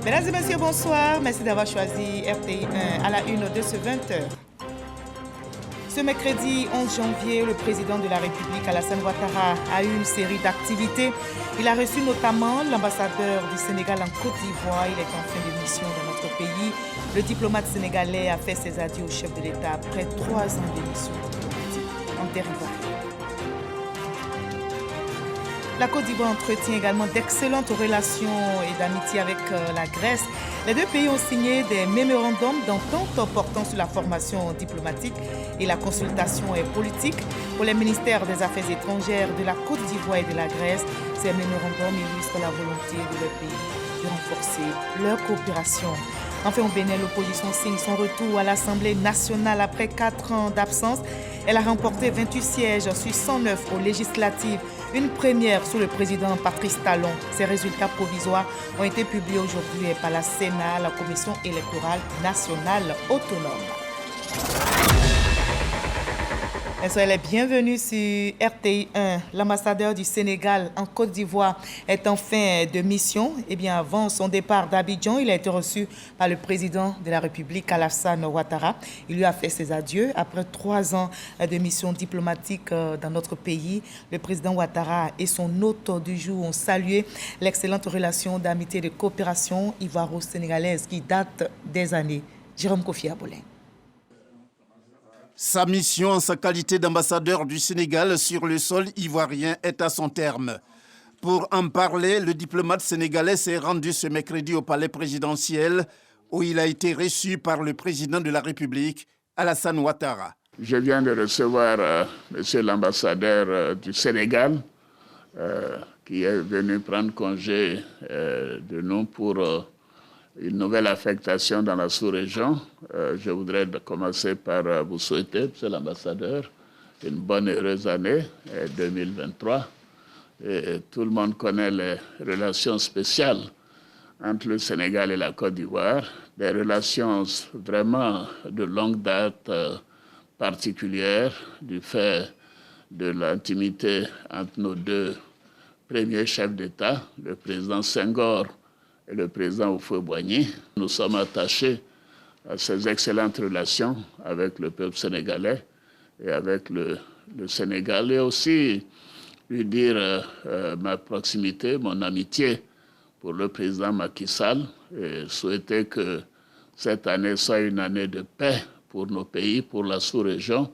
Mesdames et messieurs, bonsoir. Merci d'avoir choisi RTI1 à la une de ce 20h. Ce mercredi 11 janvier, le président de la République, Alassane Ouattara, a eu une série d'activités. Il a reçu notamment l'ambassadeur du Sénégal en Côte d'Ivoire. Il est en fin de mission dans notre pays. Le diplomate sénégalais a fait ses adieux au chef de l'État après 3 ans de mission diplomatique en terre ivoirienne. La Côte d'Ivoire entretient également d'excellentes relations et d'amitié avec la Grèce. Les deux pays ont signé des mémorandums d'entente portant sur la formation diplomatique et la consultation politique. Pour les ministères des Affaires étrangères de la Côte d'Ivoire et de la Grèce, ces mémorandums illustrent la volonté de leur pays de renforcer leur coopération. Enfin, au Bénin, l'opposition signe son retour à l'Assemblée nationale après 4 ans d'absence. Elle a remporté 28 sièges sur 109 aux législatives, une première sous le président Patrice Talon. Ces résultats provisoires ont été publiés aujourd'hui par la Sénat, la Commission électorale nationale autonome. Soyez les bienvenus sur RTI1. L'ambassadeur du Sénégal en Côte d'Ivoire est en fin de mission. Avant son départ d'Abidjan, il a été reçu par le président de la République, Alassane Ouattara. Il lui a fait ses adieux. Après 3 ans de mission diplomatique dans notre pays, le président Ouattara et son hôte du jour ont salué l'excellente relation d'amitié et de coopération ivoiro-sénégalaise qui date des années. Jérôme Kofi Abolin. Sa mission en sa qualité d'ambassadeur du Sénégal sur le sol ivoirien est à son terme. Pour en parler, le diplomate sénégalais s'est rendu ce mercredi au palais présidentiel où il a été reçu par le président de la République, Alassane Ouattara. Je viens de recevoir monsieur l'ambassadeur du Sénégal qui est venu prendre congé de nous pour une nouvelle affectation dans la sous-région. Je voudrais commencer par vous souhaiter, monsieur l'ambassadeur, une bonne et heureuse année 2023. Et tout le monde connaît les relations spéciales entre le Sénégal et la Côte d'Ivoire, des relations vraiment de longue date particulières du fait de l'intimité entre nos deux premiers chefs d'État, le président Senghor et le président Houphouët-Boigny. Nous sommes attachés à ces excellentes relations avec le peuple sénégalais et avec le Sénégal, et aussi lui dire ma proximité, mon amitié pour le président Macky Sall, et souhaiter que cette année soit une année de paix pour nos pays, pour la sous-région,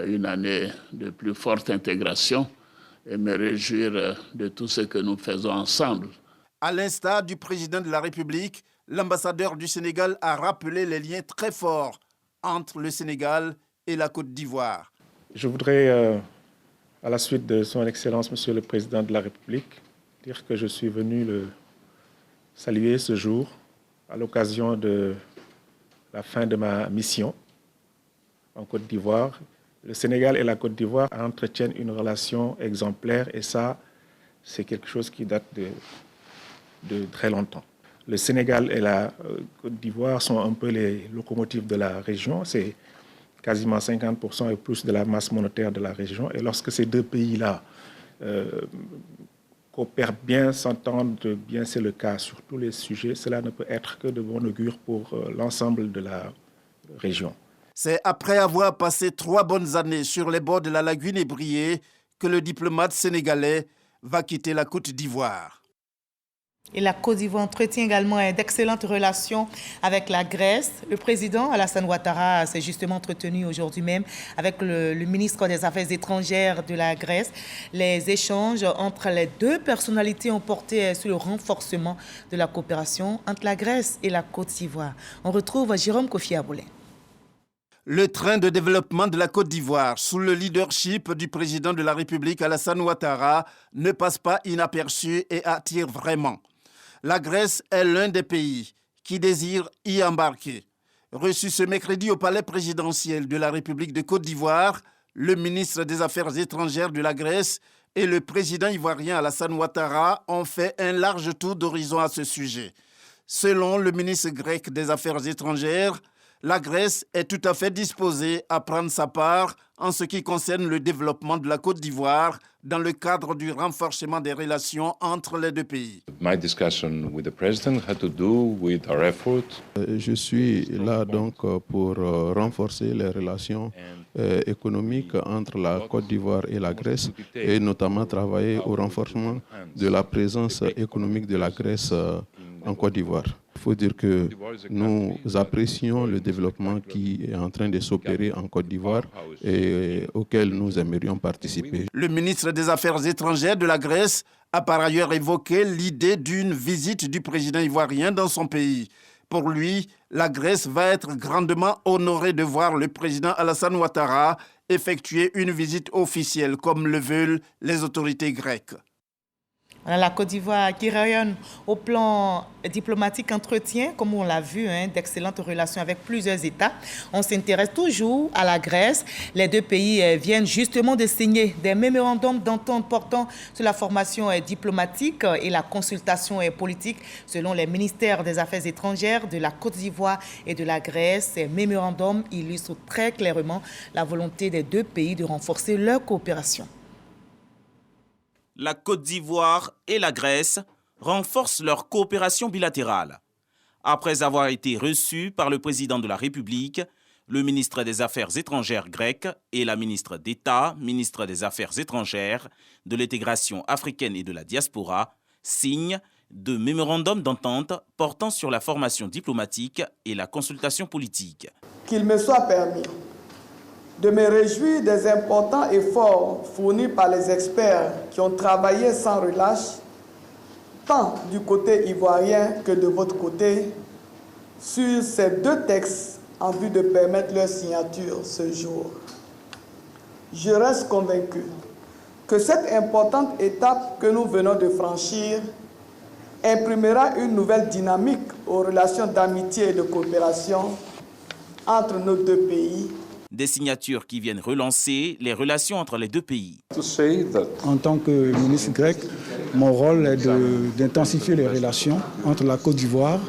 une année de plus forte intégration, et me réjouir de tout ce que nous faisons ensemble. À l'instar du président de la République, l'ambassadeur du Sénégal a rappelé les liens très forts entre le Sénégal et la Côte d'Ivoire. Je voudrais, à la suite de son Excellence, Monsieur le Président de la République, dire que je suis venu le saluer ce jour à l'occasion de la fin de ma mission en Côte d'Ivoire. Le Sénégal et la Côte d'Ivoire entretiennent une relation exemplaire, et ça, c'est quelque chose qui date de très longtemps. Le Sénégal et la Côte d'Ivoire sont un peu les locomotives de la région. C'est quasiment 50% et plus de la masse monétaire de la région. Et lorsque ces deux pays-là coopèrent bien, s'entendent bien, c'est le cas sur tous les sujets, cela ne peut être que de bon augure pour l'ensemble de la région. C'est après avoir passé 3 bonnes années sur les bords de la lagune ébriée que le diplomate sénégalais va quitter la Côte d'Ivoire. Et la Côte d'Ivoire entretient également d'excellentes relations avec la Grèce. Le président Alassane Ouattara s'est justement entretenu aujourd'hui même avec le ministre des Affaires étrangères de la Grèce. Les échanges entre les deux personnalités ont porté sur le renforcement de la coopération entre la Grèce et la Côte d'Ivoire. On retrouve Jérôme Kofi Abolin. Le train de développement de la Côte d'Ivoire, sous le leadership du président de la République, Alassane Ouattara, ne passe pas inaperçu et attire vraiment. La Grèce est l'un des pays qui désire y embarquer. Reçu ce mercredi au palais présidentiel de la République de Côte d'Ivoire, le ministre des Affaires étrangères de la Grèce et le président ivoirien Alassane Ouattara ont fait un large tour d'horizon à ce sujet. Selon le ministre grec des Affaires étrangères, La Grèce est tout à fait disposée à prendre sa part en ce qui concerne le développement de la Côte d'Ivoire dans le cadre du renforcement des relations entre les deux pays. My discussion with the president had to do with our effort. Je suis là donc pour renforcer les relations économiques entre la Côte d'Ivoire et la Grèce et notamment travailler au renforcement de la présence économique de la Grèce en Côte d'Ivoire. Il faut dire que nous apprécions le développement qui est en train de s'opérer en Côte d'Ivoire et auquel nous aimerions participer. Le ministre des Affaires étrangères de la Grèce a par ailleurs évoqué l'idée d'une visite du président ivoirien dans son pays. Pour lui, la Grèce va être grandement honorée de voir le président Alassane Ouattara effectuer une visite officielle comme le veulent les autorités grecques. La Côte d'Ivoire qui rayonne au plan diplomatique entretient, comme on l'a vu, d'excellentes relations avec plusieurs États. On s'intéresse toujours à la Grèce. Les deux pays viennent justement de signer des mémorandums d'entente portant sur la formation diplomatique et la consultation politique selon les ministères des Affaires étrangères de la Côte d'Ivoire et de la Grèce. Ces mémorandums illustrent très clairement la volonté des deux pays de renforcer leur coopération. La Côte d'Ivoire et la Grèce renforcent leur coopération bilatérale. Après avoir été reçus par le président de la République, le ministre des Affaires étrangères grec et la ministre d'État, ministre des Affaires étrangères, de l'intégration africaine et de la diaspora, signent deux mémorandums d'entente portant sur la formation diplomatique et la consultation politique. Qu'il me soit permis de me réjouir des importants efforts fournis par les experts qui ont travaillé sans relâche, tant du côté ivoirien que de votre côté, sur ces deux textes en vue de permettre leur signature ce jour. Je reste convaincu que cette importante étape que nous venons de franchir imprimera une nouvelle dynamique aux relations d'amitié et de coopération entre nos deux pays. Des signatures qui viennent relancer les relations entre les deux pays. En tant que ministre grec, mon rôle est d'intensifier les relations entre la Côte d'Ivoire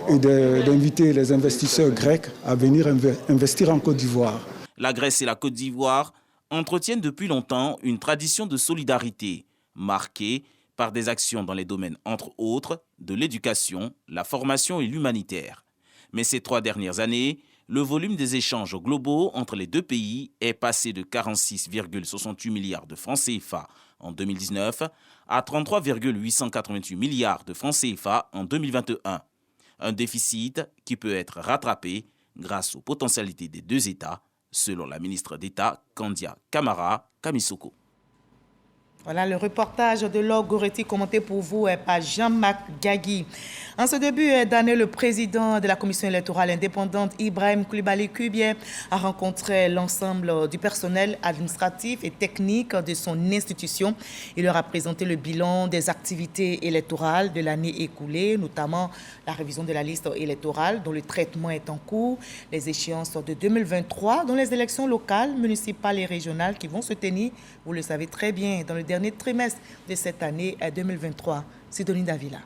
et d'inviter les investisseurs grecs à venir investir en Côte d'Ivoire. La Grèce et la Côte d'Ivoire entretiennent depuis longtemps une tradition de solidarité marquée par des actions dans les domaines, entre autres, de l'éducation, la formation et l'humanitaire. Mais ces 3 dernières années, le volume des échanges globaux entre les deux pays est passé de 46,68 milliards de francs CFA en 2019 à 33,888 milliards de francs CFA en 2021. Un déficit qui peut être rattrapé grâce aux potentialités des deux États, selon la ministre d'État Kandia Camara Kamisoko. Voilà le reportage de Laure Goretti commenté pour vous par Jean-Marc Gagui. En ce début d'année, le président de la commission électorale indépendante, Ibrahim Koulibaly Kubie, a rencontré l'ensemble du personnel administratif et technique de son institution. Il leur a présenté le bilan des activités électorales de l'année écoulée, notamment la révision de la liste électorale dont le traitement est en cours, les échéances de 2023, dont les élections locales, municipales et régionales qui vont se tenir, vous le savez très bien, dans le dernier trimestre de cette année 2023. Sidonie Davila.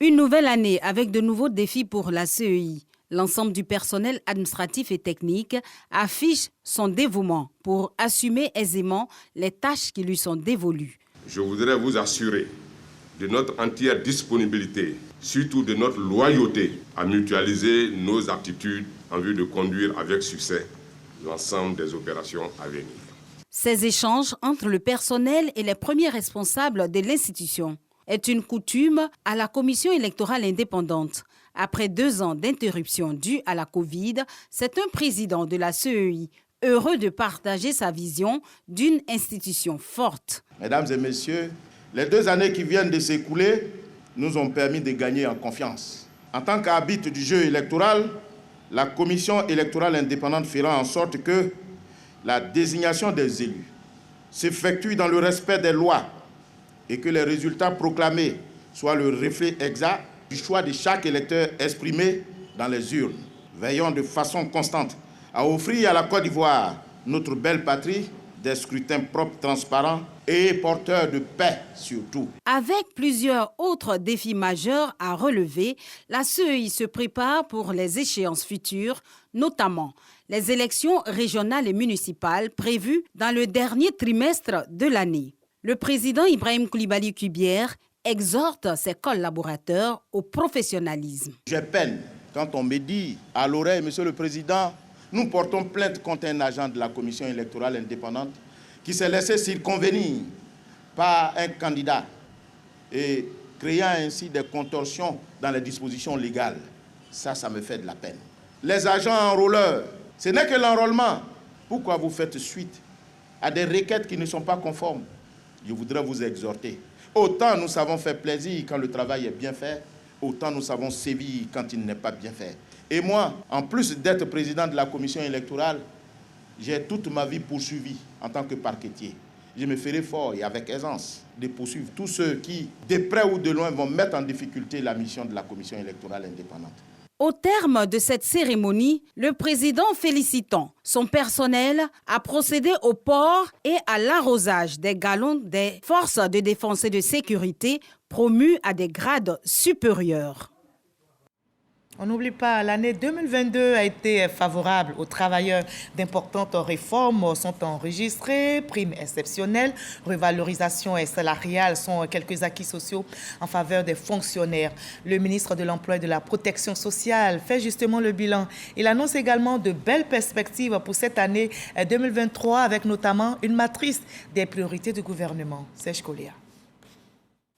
Une nouvelle année avec de nouveaux défis pour la CEI. L'ensemble du personnel administratif et technique affiche son dévouement pour assumer aisément les tâches qui lui sont dévolues. Je voudrais vous assurer de notre entière disponibilité, surtout de notre loyauté à mutualiser nos aptitudes en vue de conduire avec succès l'ensemble des opérations à venir. Ces échanges entre le personnel et les premiers responsables de l'institution est une coutume à la commission électorale indépendante. Après 2 ans d'interruption due à la Covid, c'est un président de la CEI heureux de partager sa vision d'une institution forte. Mesdames et messieurs, les 2 années qui viennent de s'écouler nous ont permis de gagner en confiance. En tant qu'arbitre du jeu électoral, la commission électorale indépendante fera en sorte que la désignation des élus s'effectue dans le respect des lois et que les résultats proclamés soient le reflet exact du choix de chaque électeur exprimé dans les urnes. Veillons de façon constante à offrir à la Côte d'Ivoire, notre belle patrie, des scrutins propres, transparents et porteurs de paix surtout. Avec plusieurs autres défis majeurs à relever, la CEI se prépare pour les échéances futures, notamment les élections régionales et municipales prévues dans le dernier trimestre de l'année. Le président Ibrahim Coulibaly Kubière exhorte ses collaborateurs au professionnalisme. J'ai peine quand on me dit à l'oreille, Monsieur le Président, nous portons plainte contre un agent de la Commission électorale indépendante qui s'est laissé circonvenir par un candidat et créant ainsi des contorsions dans les dispositions légales. Ça me fait de la peine. Les agents enrôleurs, ce n'est que l'enrôlement. Pourquoi vous faites suite à des requêtes qui ne sont pas conformes? Je voudrais vous exhorter. Autant nous savons faire plaisir quand le travail est bien fait, autant nous savons sévir quand il n'est pas bien fait. Et moi, en plus d'être président de la commission électorale, j'ai toute ma vie poursuivi en tant que parquetier. Je me ferai fort et avec aisance de poursuivre tous ceux qui, de près ou de loin, vont mettre en difficulté la mission de la commission électorale indépendante. Au terme de cette cérémonie, le président félicitant son personnel a procédé au port et à l'arrosage des galons des forces de défense et de sécurité promues à des grades supérieurs. On n'oublie pas, l'année 2022 a été favorable aux travailleurs. D'importantes réformes sont enregistrées, primes exceptionnelles, revalorisation salariale sont quelques acquis sociaux en faveur des fonctionnaires. Le ministre de l'Emploi et de la Protection sociale fait justement le bilan. Il annonce également de belles perspectives pour cette année 2023 avec notamment une matrice des priorités du gouvernement. Serge Kolia.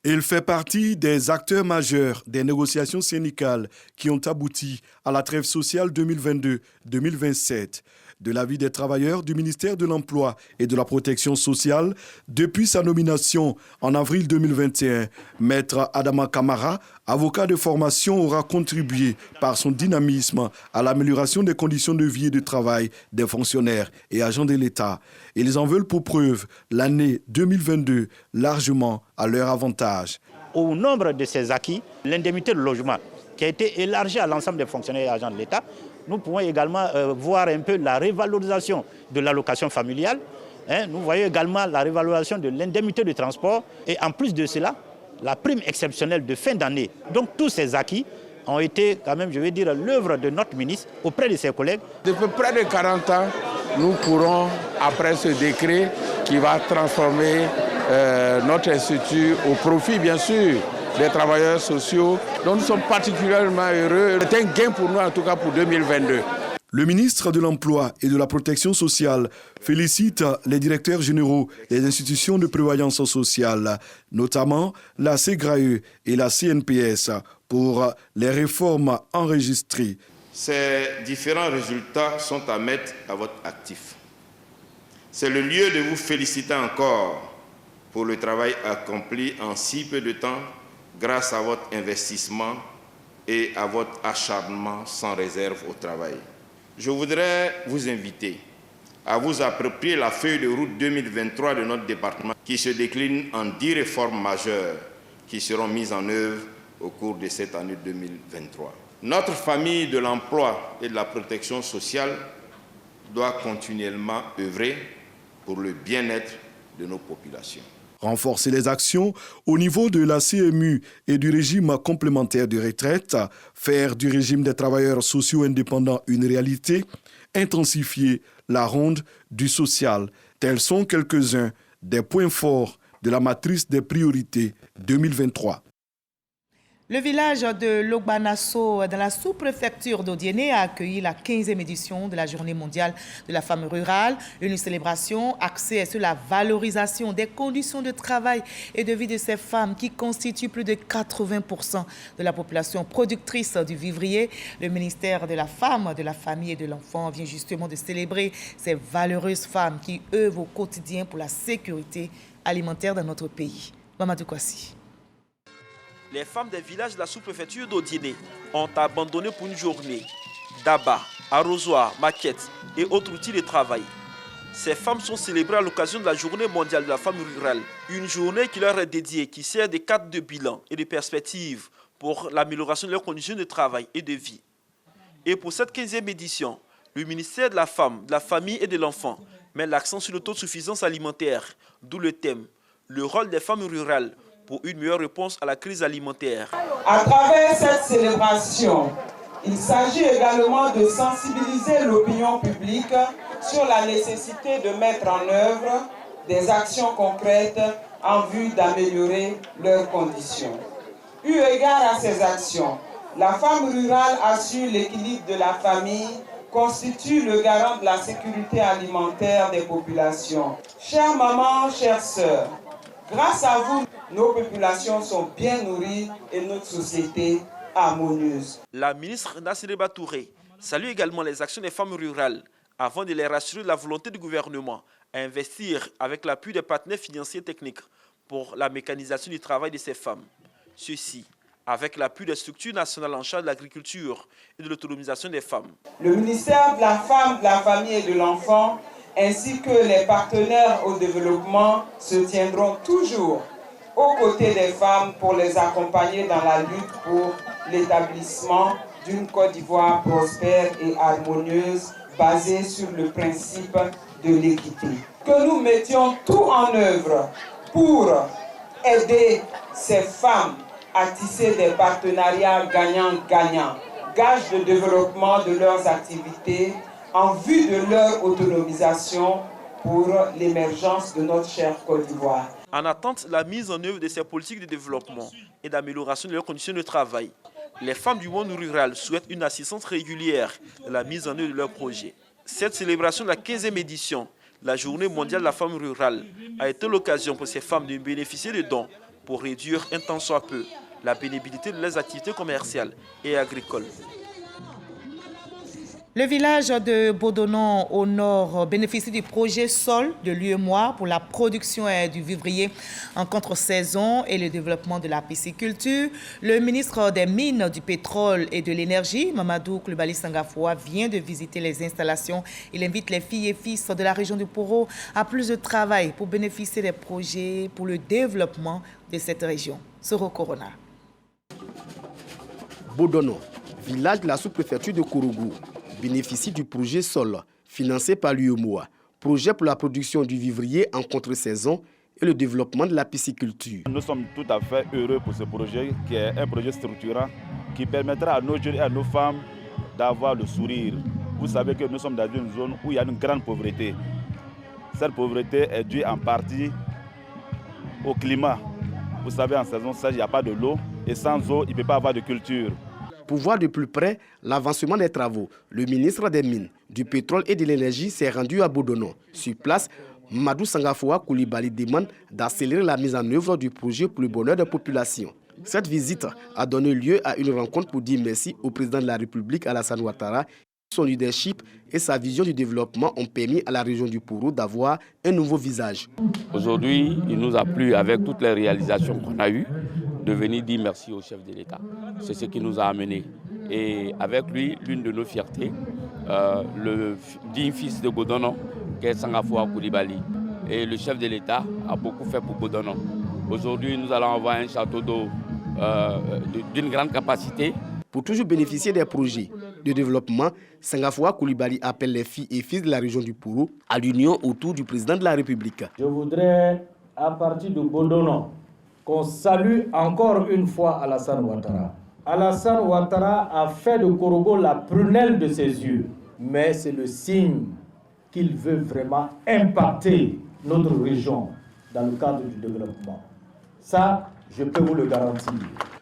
Il fait partie des acteurs majeurs des négociations syndicales qui ont abouti à la trêve sociale 2022-2027. De l'avis des travailleurs du ministère de l'Emploi et de la Protection sociale, depuis sa nomination en avril 2021, Maître Adama Kamara, avocat de formation, aura contribué par son dynamisme à l'amélioration des conditions de vie et de travail des fonctionnaires et agents de l'État. Ils en veulent pour preuve l'année 2022 largement à leur avantage. Au nombre de ces acquis, l'indemnité de logement qui a été élargie à l'ensemble des fonctionnaires et agents de l'État, nous pouvons également voir un peu la révalorisation de l'allocation familiale. Nous voyons également la révalorisation de l'indemnité de transport et en plus de cela, la prime exceptionnelle de fin d'année. Donc tous ces acquis ont été quand même, je vais dire, l'œuvre de notre ministre auprès de ses collègues. Depuis près de 40 ans, nous courons après ce décret qui va transformer notre institut au profit, bien sûr, des travailleurs sociaux. Donc nous sommes particulièrement heureux. C'est un gain pour nous, en tout cas pour 2022. Le ministre de l'Emploi et de la Protection sociale félicite les directeurs généraux des institutions de prévoyance sociale, notamment la CGRAE et la CNPS, pour les réformes enregistrées. Ces différents résultats sont à mettre à votre actif. C'est le lieu de vous féliciter encore pour le travail accompli en si peu de temps grâce à votre investissement et à votre acharnement sans réserve au travail. Je voudrais vous inviter à vous approprier la feuille de route 2023 de notre département qui se décline en 10 réformes majeures qui seront mises en œuvre au cours de cette année 2023. Notre famille de l'emploi et de la protection sociale doit continuellement œuvrer pour le bien-être de nos populations. Renforcer les actions au niveau de la CMU et du régime complémentaire de retraite, faire du régime des travailleurs sociaux indépendants une réalité, intensifier la ronde du social. Tels sont quelques-uns des points forts de la matrice des priorités 2023. Le village de Logbanasso, dans la sous-préfecture d'Odiéné, a accueilli la 15e édition de la Journée mondiale de la femme rurale, une célébration axée sur la valorisation des conditions de travail et de vie de ces femmes qui constituent plus de 80% de la population productrice du vivrier. Le ministère de la Femme, de la Famille et de l'Enfant vient justement de célébrer ces valeureuses femmes qui œuvrent au quotidien pour la sécurité alimentaire dans notre pays. Mamadou Kwasi. Les femmes des villages de la sous-préfecture d'Odiéné ont abandonné pour une journée d'abat, arrosoir, maquettes et autres outils de travail. Ces femmes sont célébrées à l'occasion de la Journée mondiale de la femme rurale, une journée qui leur est dédiée, qui sert de cadre de bilan et de perspective pour l'amélioration de leurs conditions de travail et de vie. Et pour cette 15e édition, Le ministère de la Femme, de la Famille et de l'Enfant met l'accent sur l'autosuffisance alimentaire, d'où le thème « Le rôle des femmes rurales pour une meilleure réponse à la crise alimentaire ». À travers cette célébration, il s'agit également de sensibiliser l'opinion publique sur la nécessité de mettre en œuvre des actions concrètes en vue d'améliorer leurs conditions. Eu égard à ces actions, la femme rurale assure l'équilibre de la famille, constitue le garant de la sécurité alimentaire des populations. Chères mamans, chères sœurs, grâce à vous, nos populations sont bien nourries et notre société harmonieuse. La ministre Nassireba Touré salue également les actions des femmes rurales avant de les rassurer de la volonté du gouvernement à investir avec l'appui des partenaires financiers et techniques pour la mécanisation du travail de ces femmes. Ceci avec l'appui des structures nationales en charge de l'agriculture et de l'autonomisation des femmes. Le ministère de la Femme, de la Famille et de l'Enfant, ainsi que les partenaires au développement, se tiendront toujours aux côtés des femmes pour les accompagner dans la lutte pour l'établissement d'une Côte d'Ivoire prospère et harmonieuse basée sur le principe de l'équité. Que nous mettions tout en œuvre pour aider ces femmes à tisser des partenariats gagnant-gagnant, gage de développement de leurs activités en vue de leur autonomisation pour l'émergence de notre chère Côte d'Ivoire. En attente de la mise en œuvre de ces politiques de développement et d'amélioration de leurs conditions de travail, les femmes du monde rural souhaitent une assistance régulière dans la mise en œuvre de leurs projets. Cette célébration de la 15e édition, la Journée mondiale de la femme rurale, a été l'occasion pour ces femmes de bénéficier de dons pour réduire un tant soit peu la pénibilité de leurs activités commerciales et agricoles. Le village de Bodonon au nord bénéficie du projet Sol de l'UEMOA pour la production du vivrier en contre-saison et le développement de la pisciculture. Le ministre des Mines, du Pétrole et de l'Énergie, Mamadou Coulibaly Sangafoua, vient de visiter les installations. Il invite les filles et fils de la région du Poro à plus de travail pour bénéficier des projets pour le développement de cette région. Soro Corona. Bodonon, village de la sous-préfecture de Kourougou, bénéficie du projet Sol, financé par l'UEMOA, projet pour la production du vivrier en contre-saison et le développement de la pisciculture. Nous sommes tout à fait heureux pour ce projet, qui est un projet structurant, qui permettra à nos jeunes et à nos femmes d'avoir le sourire. Vous savez que nous sommes dans une zone où il y a une grande pauvreté. Cette pauvreté est due en partie au climat. Vous savez, en saison sèche, il n'y a pas de l'eau, et sans eau, il ne peut pas avoir de culture. Pour voir de plus près l'avancement des travaux, le ministre des Mines, du Pétrole et de l'Énergie s'est rendu à Bodonon. Sur place, Mamadou Sangafoua Coulibaly demande d'accélérer la mise en œuvre du projet pour le bonheur des populations. Cette visite a donné lieu à une rencontre pour dire merci au président de la République Alassane Ouattara. Son leadership et sa vision du développement ont permis à la région du Poro d'avoir un nouveau visage. Aujourd'hui, il nous a plu, avec toutes les réalisations qu'on a eues, de venir dire merci au chef de l'État. C'est ce qui nous a amenés. Et avec lui, l'une de nos fiertés, le digne fils de Bodonon, qui est Sangafoua Coulibaly. Et le chef de l'État a beaucoup fait pour Bodonon. Aujourd'hui, nous allons avoir un château d'eau d'une grande capacité. Pour toujours bénéficier des projets de développement, Sangafoua Coulibaly appelle les filles et fils de la région du Poro à l'union autour du président de la République. Je voudrais, à partir de Bodonon, qu'on salue encore une fois Alassane Ouattara. Alassane Ouattara a fait de Kourougou la prunelle de ses yeux, mais c'est le signe qu'il veut vraiment impacter notre région dans le cadre du développement. Ça, je peux vous le garantir.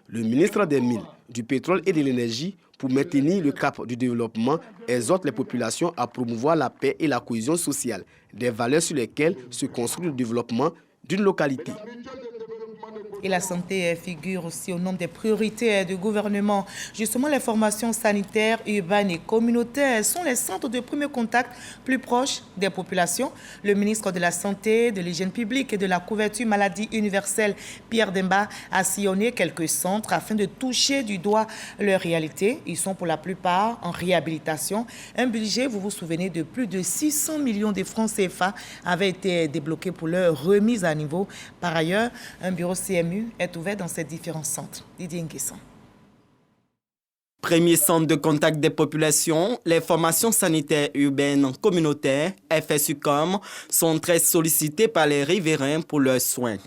Le ministre des Mines, du Pétrole et de l'Énergie, pour maintenir le cap du développement, exhorte les populations à promouvoir la paix et la cohésion sociale, des valeurs sur lesquelles se construit le développement d'une localité. Et la santé figure aussi au nombre des priorités du gouvernement. Justement, les formations sanitaires, urbaines et communautaires sont les centres de premier contact plus proches des populations. Le ministre de la Santé, de l'Hygiène publique et de la couverture maladie universelle, Pierre Demba, a sillonné quelques centres afin de toucher du doigt leur réalité. Ils sont pour la plupart en réhabilitation. Un budget, vous vous souvenez, de plus de 600 millions de francs CFA avait été débloqué pour leur remise à niveau. Par ailleurs, un bureau CMU est ouvert dans ces différents centres. Didier Nguessan. Premier centre de contact des populations, les formations sanitaires urbaines communautaires, FSUCOM, sont très sollicitées par les riverains pour leurs soins.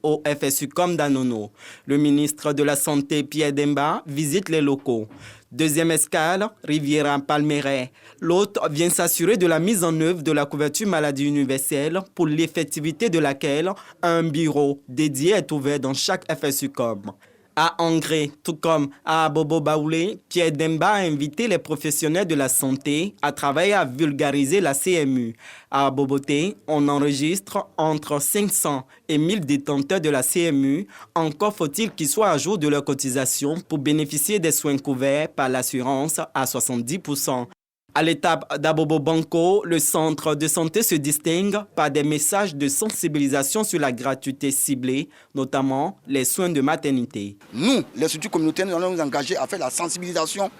Au FSUCOM d'Anono, le ministre de la Santé, Pierre Demba, visite les locaux. Deuxième escale, Riviera Palmeraie. L'hôte vient s'assurer de la mise en œuvre de la couverture maladie universelle pour l'effectivité de laquelle un bureau dédié est ouvert dans chaque FSUCOM. À Angré, tout comme à Abobo Baoulé, Pierre Demba a invité les professionnels de la santé à travailler à vulgariser la CMU. À Aboboté, on enregistre entre 500 et 1000 détenteurs de la CMU. Encore faut-il qu'ils soient à jour de leur cotisation pour bénéficier des soins couverts par l'assurance à 70%. À l'étape d'Abobo Banco, le centre de santé se distingue par des messages de sensibilisation sur la gratuité ciblée, notamment les soins de maternité. Nous, les structures communautaires, nous allons nous engager à faire la sensibilisation,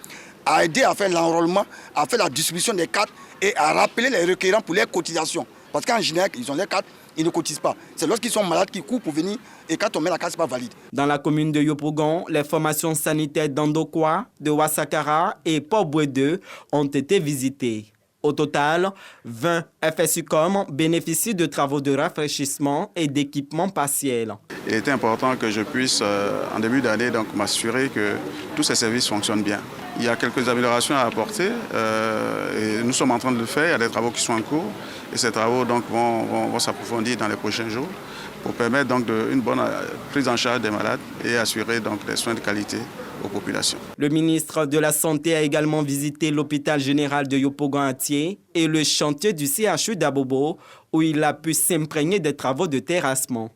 à aider à faire l'enrôlement, à faire la distribution des cartes et à rappeler les requérants pour les cotisations. Parce qu'en général, ils ont les cartes, ils ne cotisent pas. C'est lorsqu'ils sont malades qu'ils courent pour venir et quand on met la carte, ce n'est pas valide. Dans la commune de Yopougon, les formations sanitaires d'Andokwa, de Wassakara et Port-Boué 2 ont été visitées. Au total, 20 FSUCOM bénéficient de travaux de rafraîchissement et d'équipements partiels. Il est important que je puisse, en début d'année, m'assurer que tous ces services fonctionnent bien. Il y a quelques améliorations à apporter et nous sommes en train de le faire. Il y a des travaux qui sont en cours et ces travaux vont s'approfondir dans les prochains jours pour permettre une bonne prise en charge des malades et assurer des soins de qualité aux populations. Le ministre de la Santé a également visité l'hôpital général de Yopougon-Atié et le chantier du CHU d'Abobo où il a pu s'imprégner des travaux de terrassement.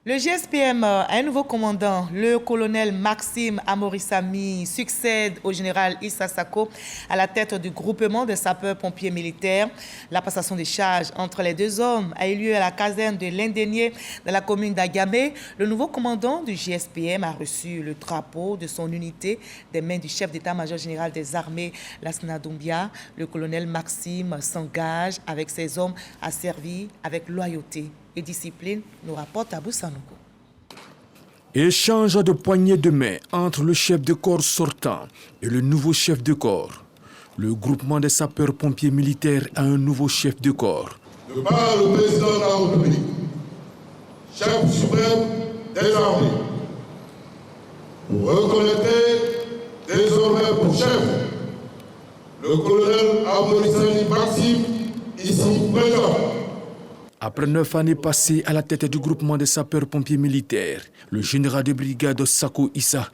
Le GSPM a un nouveau commandant. Le colonel Maxime Amorissami succède au général Issa Sako à la tête du groupement des sapeurs-pompiers militaires. La passation des charges entre les deux hommes a eu lieu à la caserne de l'Indénié dans la commune d'Agamé. Le nouveau commandant du GSPM a reçu le drapeau de son unité des mains du chef d'état-major général des armées, Lassina Doumbia. Le colonel Maxime s'engage avec ses hommes à servir avec loyauté et discipline, nous rapporte Abou Sanogo. Échange de poignées de main entre le chef de corps sortant et le nouveau chef de corps. Le groupement des sapeurs-pompiers militaires a un nouveau chef de corps. De par le président de la République, chef suprême des armées, vous reconnaîtrez désormais pour chef le colonel Amorissani Maxime, ici présent. Après 9 années passées à la tête du groupement des sapeurs-pompiers militaires, le général de brigade Sako Issa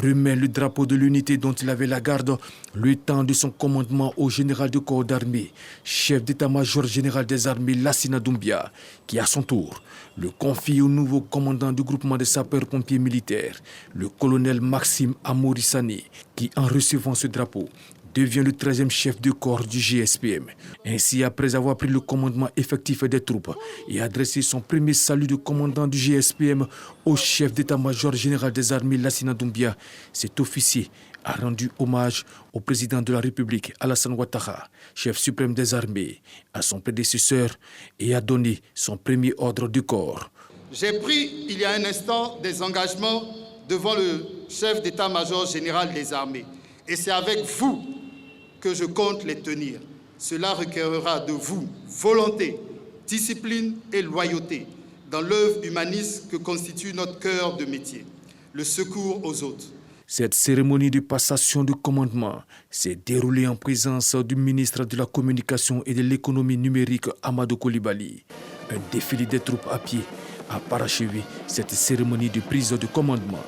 remet le drapeau de l'unité dont il avait la garde le temps de son commandement au général de corps d'armée, chef d'état-major général des armées Lassina Doumbia, qui à son tour le confie au nouveau commandant du groupement des sapeurs-pompiers militaires, le colonel Maxime Amorissani, qui en recevant ce drapeau devient le 13e chef de corps du GSPM. Ainsi, après avoir pris le commandement effectif des troupes et adressé son premier salut de commandant du GSPM au chef d'état-major général des armées Lassina Doumbia, cet officier a rendu hommage au président de la République, Alassane Ouattara, chef suprême des armées, à son prédécesseur et a donné son premier ordre du corps. J'ai pris il y a un instant des engagements devant le chef d'état-major général des armées et c'est avec vous que je compte les tenir. Cela requérera de vous volonté, discipline et loyauté dans l'œuvre humaniste que constitue notre cœur de métier, le secours aux autres. Cette cérémonie de passation de commandement s'est déroulée en présence du ministre de la Communication et de l'Économie numérique, Amadou Coulibaly. Un défilé des troupes à pied a parachevé cette cérémonie de prise de commandement.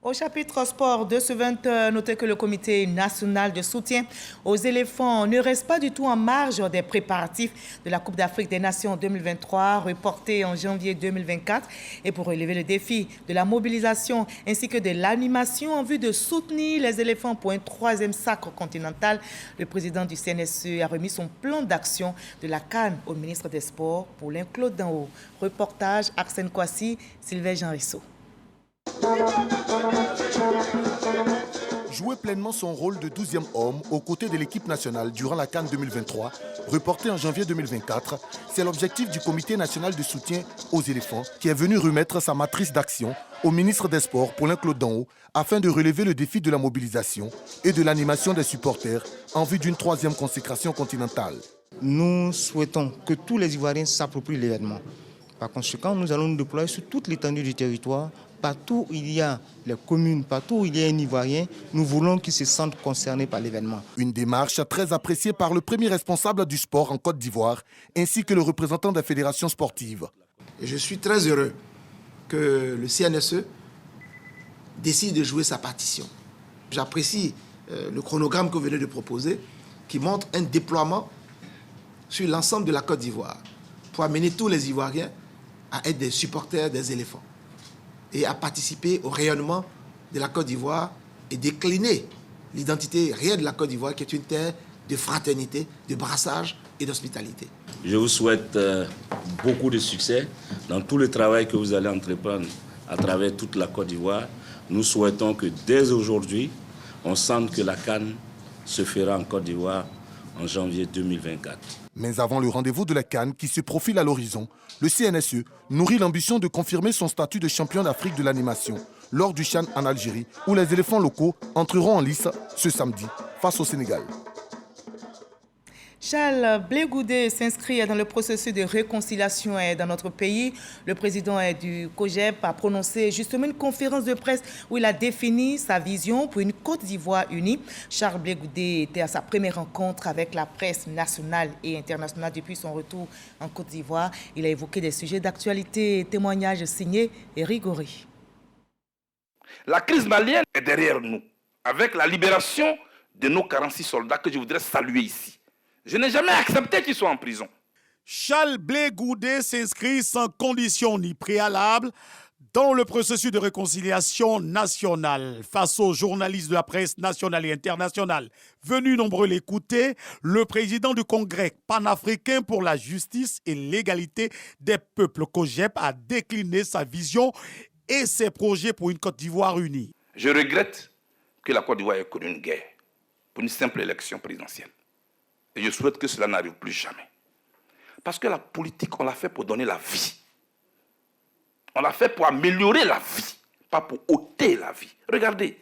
Au chapitre sport de ce 20h, notez que le comité national de soutien aux éléphants ne reste pas du tout en marge des préparatifs de la Coupe d'Afrique des Nations 2023, reportée en janvier 2024. Et pour relever le défi de la mobilisation ainsi que de l'animation en vue de soutenir les éléphants pour un 3e sacre continental, le président du CNSE a remis son plan d'action de la CAN au ministre des Sports pour l'inclure d'en haut. Reportage Arsène Kouassi, Sylvain Jean Rissot. jouer pleinement son rôle de 12e homme aux côtés de l'équipe nationale durant la CAN 2023, reportée en janvier 2024, c'est l'objectif du Comité national de soutien aux éléphants qui est venu remettre sa matrice d'action au ministre des Sports, Paulin Claude Danho, afin de relever le défi de la mobilisation et de l'animation des supporters en vue d'une 3e consécration continentale. Nous souhaitons que tous les Ivoiriens s'approprient l'événement. Par conséquent, nous allons nous déployer sur toute l'étendue du territoire. Partout où il y a les communes, partout où il y a un Ivoirien, nous voulons qu'ils se sentent concernés par l'événement. Une démarche très appréciée par le premier responsable du sport en Côte d'Ivoire, ainsi que le représentant des fédérations sportives. Et je suis très heureux que le CNSE décide de jouer sa partition. J'apprécie le chronogramme que vous venez de proposer, qui montre un déploiement sur l'ensemble de la Côte d'Ivoire, pour amener tous les Ivoiriens à être des supporters des éléphants et à participer au rayonnement de la Côte d'Ivoire et décliner l'identité réelle de la Côte d'Ivoire, qui est une terre de fraternité, de brassage et d'hospitalité. Je vous souhaite beaucoup de succès dans tout le travail que vous allez entreprendre à travers toute la Côte d'Ivoire. Nous souhaitons que dès aujourd'hui, on sente que la CAN se fera en Côte d'Ivoire en janvier 2024. Mais avant le rendez-vous de la CAN qui se profile à l'horizon, le CNSE nourrit l'ambition de confirmer son statut de champion d'Afrique de l'animation lors du CHAN en Algérie, où les éléphants locaux entreront en lice ce samedi face au Sénégal. Charles Blé Goudé s'inscrit dans le processus de réconciliation dans notre pays. Le président du COJEP a prononcé justement une conférence de presse où il a défini sa vision pour une Côte d'Ivoire unie. Charles Blé Goudé était à sa première rencontre avec la presse nationale et internationale depuis son retour en Côte d'Ivoire. Il a évoqué des sujets d'actualité et témoignages signés Éric Gorée. La crise malienne est derrière nous, avec la libération de nos 46 soldats que je voudrais saluer ici. Je n'ai jamais accepté qu'ils soient en prison. Charles Blé Goudé s'inscrit sans condition ni préalable dans le processus de réconciliation nationale. Face aux journalistes de la presse nationale et internationale venus nombreux l'écouter, le président du Congrès panafricain pour la justice et l'égalité des peuples, COJEP, a décliné sa vision et ses projets pour une Côte d'Ivoire unie. Je regrette que la Côte d'Ivoire ait connu une guerre pour une simple élection présidentielle. Et je souhaite que cela n'arrive plus jamais. Parce que la politique, on l'a fait pour donner la vie. On l'a fait pour améliorer la vie, pas pour ôter la vie. Regardez,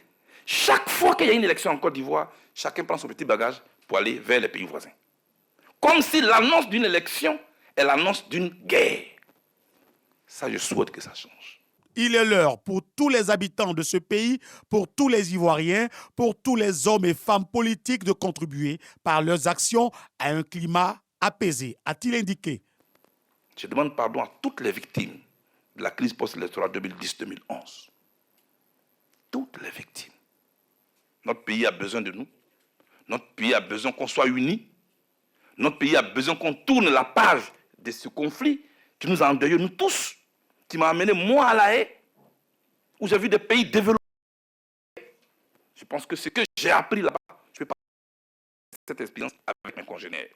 chaque fois qu'il y a une élection en Côte d'Ivoire, chacun prend son petit bagage pour aller vers les pays voisins. Comme si l'annonce d'une élection est l'annonce d'une guerre. Ça, je souhaite que ça change. Il est l'heure pour tous les habitants de ce pays, pour tous les Ivoiriens, pour tous les hommes et femmes politiques de contribuer par leurs actions à un climat apaisé, a-t-il indiqué. Je demande pardon à toutes les victimes de la crise post-électorale 2010-2011. Toutes les victimes. Notre pays a besoin de nous. Notre pays a besoin qu'on soit unis. Notre pays a besoin qu'on tourne la page de ce conflit qui nous a endeuillés, nous tous, qui m'a amené, moi, à La Haye, où j'ai vu des pays développés. Je pense que ce que j'ai appris là-bas, je peux pas cette expérience avec mes congénères.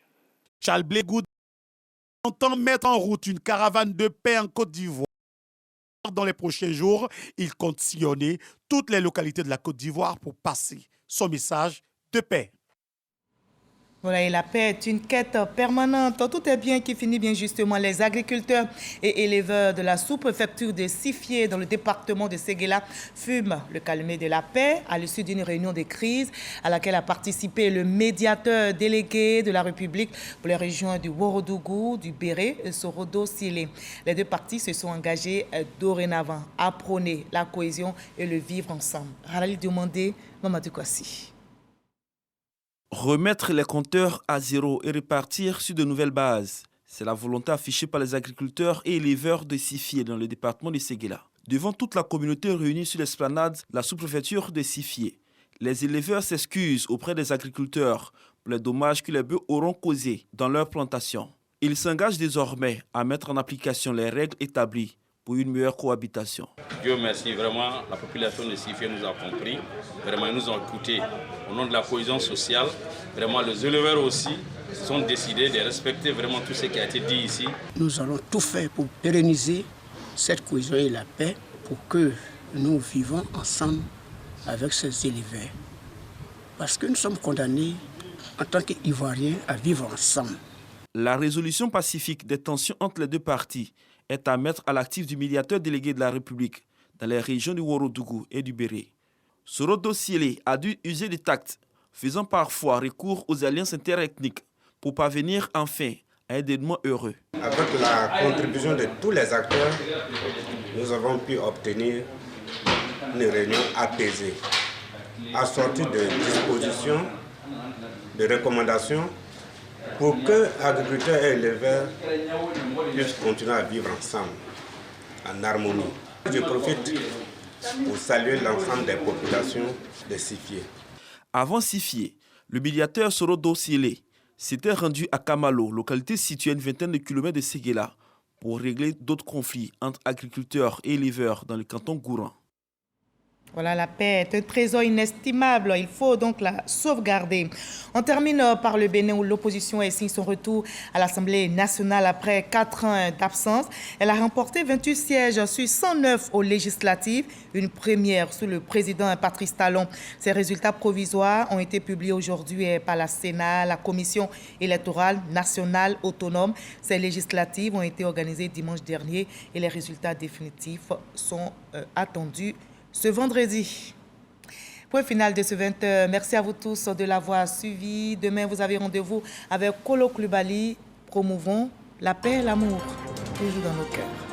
Charles Blé Goudé entend mettre en route une caravane de paix en Côte d'Ivoire. Dans les prochains jours, il compte sillonner toutes les localités de la Côte d'Ivoire pour passer son message de paix. Voilà, et la paix est une quête permanente. Tout est bien qui finit bien justement. Les agriculteurs et éleveurs de la sous-préfecture de Sifié dans le département de Séguéla fument le calumet de la paix à l'issue d'une réunion de crise à laquelle a participé le médiateur délégué de la République pour les régions du Ouorodougou, du Béré et Sorodo-Silé. Les deux parties se sont engagées dorénavant à prôner la cohésion et le vivre ensemble. Rallye demandé, Mamadou Kwasi. Remettre les compteurs à zéro et repartir sur de nouvelles bases. C'est la volonté affichée par les agriculteurs et éleveurs de Sifié dans le département de Séguéla. Devant toute la communauté réunie sur l'esplanade de la sous-préfecture de Sifié, les éleveurs s'excusent auprès des agriculteurs pour les dommages que les bœufs auront causés dans leur plantation. Ils s'engagent désormais à mettre en application les règles établies pour une meilleure cohabitation. Dieu merci, vraiment, la population de Sifié nous a compris, vraiment, ils nous ont écoutés au nom de la cohésion sociale. Vraiment, les éleveurs aussi sont décidés de respecter vraiment tout ce qui a été dit ici. Nous allons tout faire pour pérenniser cette cohésion et la paix pour que nous vivons ensemble avec ces éleveurs. parce que nous sommes condamnés en tant qu'Ivoiriens à vivre ensemble. La résolution pacifique des tensions entre les deux parties est à mettre à l'actif du médiateur délégué de la République dans les régions du Ouorodougou et du Béré. Sorodo Siélé a dû user de tact, faisant parfois recours aux alliances interethniques pour parvenir enfin à un dénouement heureux. Avec la contribution de tous les acteurs, nous avons pu obtenir une réunion apaisée, assortie de dispositions, de recommandations pour que agriculteurs et éleveurs puissent continuer à vivre ensemble, en harmonie. Je profite pour saluer l'ensemble des populations de Sifié. Avant Sifié, le médiateur Sorodo Siélé s'était rendu à Kamalo, localité située à une vingtaine de kilomètres de Séguéla, pour régler d'autres conflits entre agriculteurs et éleveurs dans le canton Gouran. Voilà, la paix est un trésor inestimable. Il faut donc la sauvegarder. On termine par le Bénin où l'opposition a signé son retour à l'Assemblée nationale après 4 ans d'absence. Elle a remporté 28 sièges sur 109 aux législatives, une première sous le président Patrice Talon. Ces résultats provisoires ont été publiés aujourd'hui par la Sénat, la Commission électorale nationale autonome. Ces législatives ont été organisées dimanche dernier et les résultats définitifs sont attendus ce vendredi. Point final de ce 20h. Merci à vous tous de l'avoir suivi. Demain, vous avez rendez-vous avec Kolo Klubali. Promouvons la paix et l'amour, toujours dans nos cœurs.